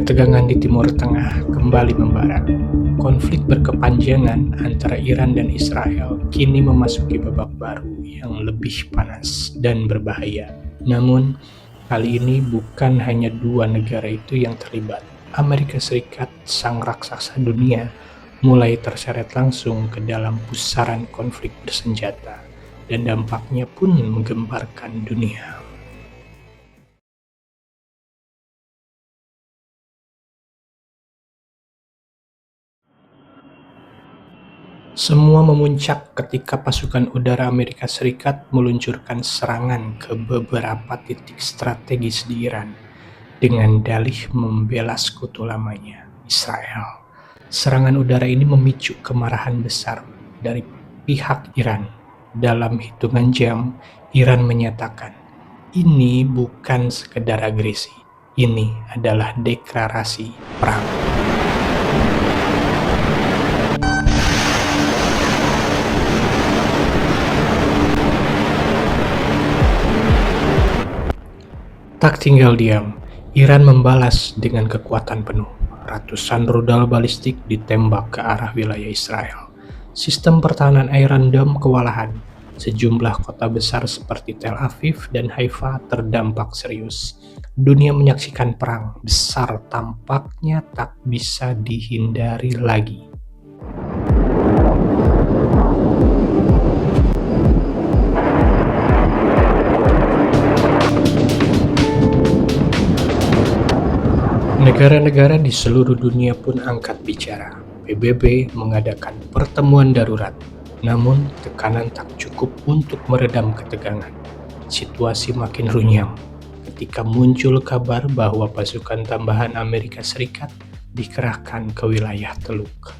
Ketegangan di Timur Tengah kembali membara. Konflik berkepanjangan antara Iran dan Israel kini memasuki babak baru yang lebih panas dan berbahaya. Namun, kali ini bukan hanya dua negara itu yang terlibat. Amerika Serikat, sang raksasa dunia, mulai terseret langsung ke dalam pusaran konflik bersenjata, dan dampaknya pun menggemparkan dunia. Semua memuncak ketika pasukan udara Amerika Serikat meluncurkan serangan ke beberapa titik strategis di Iran dengan dalih membela sekutu lamanya, Israel. Serangan udara ini memicu kemarahan besar dari pihak Iran. Dalam hitungan jam, Iran menyatakan, ini bukan sekedar agresi, ini adalah deklarasi perang. Tak tinggal diam, Iran membalas dengan kekuatan penuh. Ratusan rudal balistik ditembak ke arah wilayah Israel. Sistem pertahanan Iron Dome kewalahan. Sejumlah kota besar seperti Tel Aviv dan Haifa terdampak serius. Dunia menyaksikan perang besar tampaknya tak bisa dihindari lagi. Negara-negara di seluruh dunia pun angkat bicara. PBB mengadakan pertemuan darurat, namun tekanan tak cukup untuk meredam ketegangan. Situasi makin runyam ketika muncul kabar bahwa pasukan tambahan Amerika Serikat dikerahkan ke wilayah Teluk.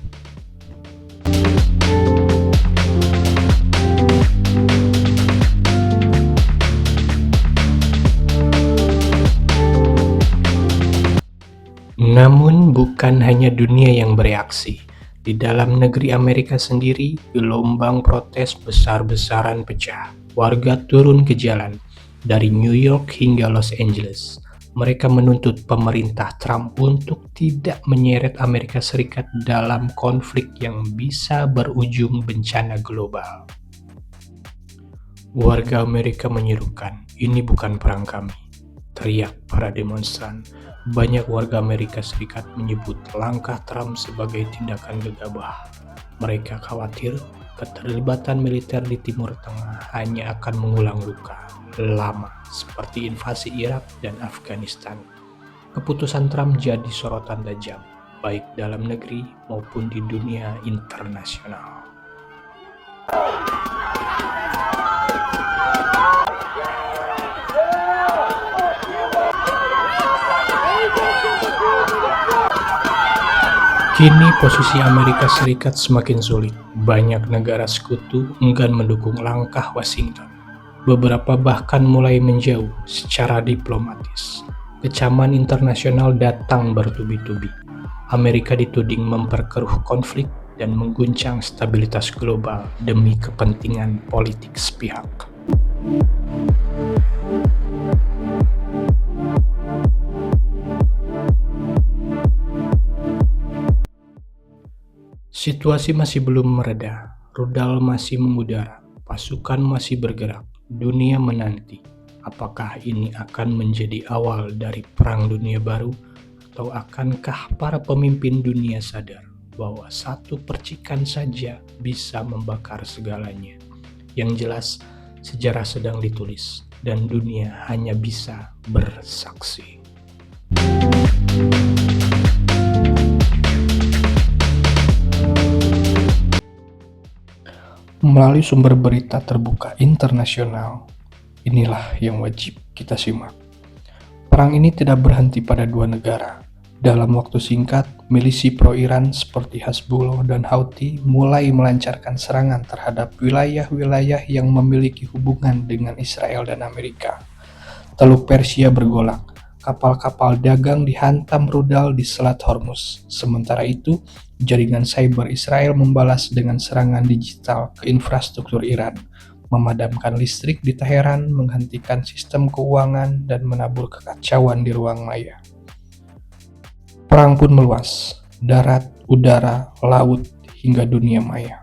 Namun bukan hanya dunia yang bereaksi. Di dalam negeri Amerika sendiri, gelombang protes besar-besaran pecah. Warga turun ke jalan, dari New York hingga Los Angeles. Mereka menuntut pemerintah Trump untuk tidak menyeret Amerika Serikat dalam konflik yang bisa berujung bencana global. Warga Amerika menyerukan, ini bukan perang kami, teriak para demonstran. Banyak warga Amerika Serikat menyebut langkah Trump sebagai tindakan gegabah. Mereka khawatir keterlibatan militer di Timur Tengah hanya akan mengulang luka lama seperti invasi Irak dan Afghanistan. Keputusan Trump jadi sorotan tajam, baik dalam negeri maupun di dunia internasional. Kini posisi Amerika Serikat semakin sulit. Banyak negara sekutu enggan mendukung langkah Washington. Beberapa bahkan mulai menjauh secara diplomatis. Kecaman internasional datang bertubi-tubi. Amerika dituding memperkeruh konflik dan mengguncang stabilitas global demi kepentingan politik sepihak. Situasi masih belum mereda, rudal masih mengudara, pasukan masih bergerak, dunia menanti. Apakah ini akan menjadi awal dari perang dunia baru, atau akankah para pemimpin dunia sadar bahwa satu percikan saja bisa membakar segalanya? Yang jelas, sejarah sedang ditulis, dan dunia hanya bisa bersaksi. Melalui sumber berita terbuka internasional, inilah yang wajib kita simak. Perang ini tidak berhenti pada dua negara. Dalam waktu singkat, milisi pro-Iran seperti Hezbollah dan Houthi mulai melancarkan serangan terhadap wilayah-wilayah yang memiliki hubungan dengan Israel dan Amerika. Teluk Persia bergolak, kapal-kapal dagang dihantam rudal di Selat Hormuz. Sementara itu, jaringan cyber Israel membalas dengan serangan digital ke infrastruktur Iran, memadamkan listrik di Teheran, menghentikan sistem keuangan, dan menabur kekacauan di ruang maya. Perang pun meluas, darat, udara, laut, hingga dunia maya.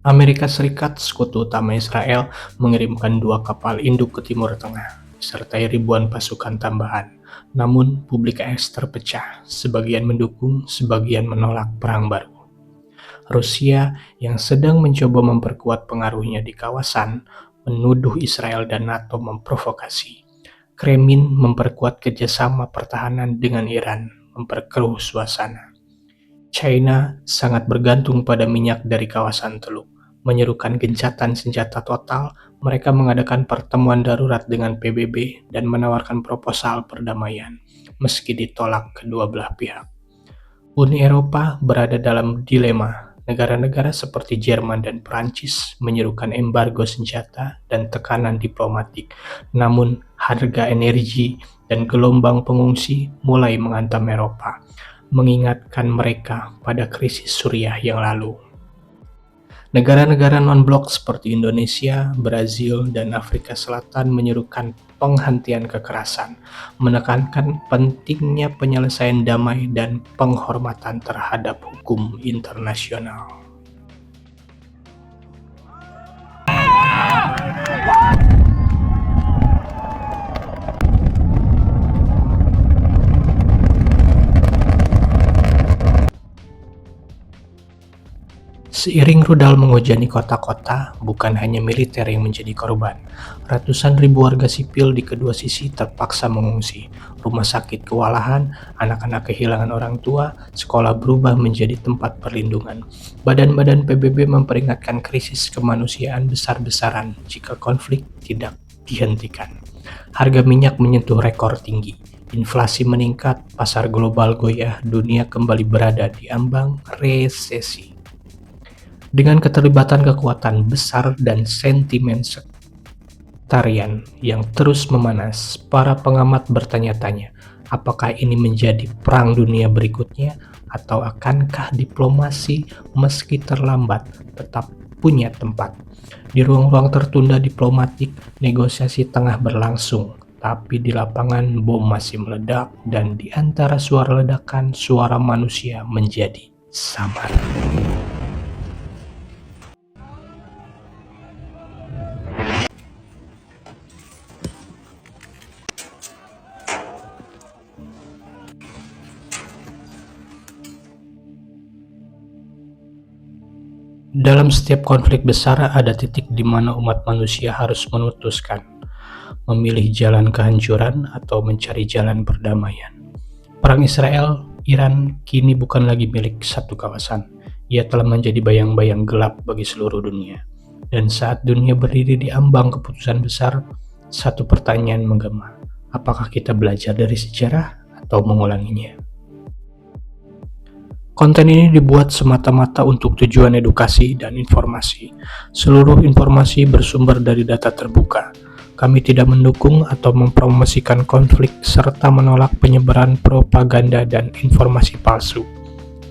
Amerika Serikat, sekutu utama Israel, mengirimkan 2 kapal induk ke Timur Tengah, disertai ribuan pasukan tambahan. Namun, publik AS terpecah, sebagian mendukung, sebagian menolak perang baru. Rusia yang sedang mencoba memperkuat pengaruhnya di kawasan, menuduh Israel dan NATO memprovokasi. Kremlin memperkuat kerjasama pertahanan dengan Iran, memperkeruh suasana. China sangat bergantung pada minyak dari kawasan Teluk. Menyerukan gencatan senjata total, mereka mengadakan pertemuan darurat dengan PBB dan menawarkan proposal perdamaian, meski ditolak kedua belah pihak. Uni Eropa berada dalam dilema. Negara-negara seperti Jerman dan Prancis menyerukan embargo senjata dan tekanan diplomatik. Namun, harga energi dan gelombang pengungsi mulai menghantam Eropa, mengingatkan mereka pada krisis Suriah yang lalu. Negara-negara non-blok seperti Indonesia, Brazil, dan Afrika Selatan menyerukan penghentian kekerasan, menekankan pentingnya penyelesaian damai dan penghormatan terhadap hukum internasional. Seiring rudal menghujani kota-kota, bukan hanya militer yang menjadi korban. Ratusan ribu warga sipil di kedua sisi terpaksa mengungsi. Rumah sakit kewalahan, anak-anak kehilangan orang tua, sekolah berubah menjadi tempat perlindungan. Badan-badan PBB memperingatkan krisis kemanusiaan besar-besaran jika konflik tidak dihentikan. Harga minyak menyentuh rekor tinggi. Inflasi meningkat, pasar global goyah, dunia kembali berada di ambang resesi. Dengan keterlibatan kekuatan besar dan sentimen sektarian yang terus memanas, para pengamat bertanya-tanya, apakah ini menjadi perang dunia berikutnya, atau akankah diplomasi meski terlambat tetap punya tempat? Di ruang-ruang tertunda diplomatik, negosiasi tengah berlangsung, tapi di lapangan bom masih meledak, dan di antara suara ledakan, suara manusia menjadi samar. Dalam setiap konflik besar ada titik di mana umat manusia harus memutuskan, memilih jalan kehancuran atau mencari jalan perdamaian. Perang Israel-Iran kini bukan lagi milik satu kawasan. Ia telah menjadi bayang-bayang gelap bagi seluruh dunia. Dan saat dunia berdiri di ambang keputusan besar, satu pertanyaan menggema. Apakah kita belajar dari sejarah atau mengulanginya? Konten ini dibuat semata-mata untuk tujuan edukasi dan informasi. Seluruh informasi bersumber dari data terbuka. Kami tidak mendukung atau mempromosikan konflik serta menolak penyebaran propaganda dan informasi palsu.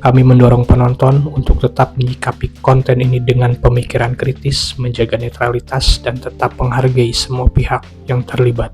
Kami mendorong penonton untuk tetap menyikapi konten ini dengan pemikiran kritis, menjaga netralitas, dan tetap menghargai semua pihak yang terlibat.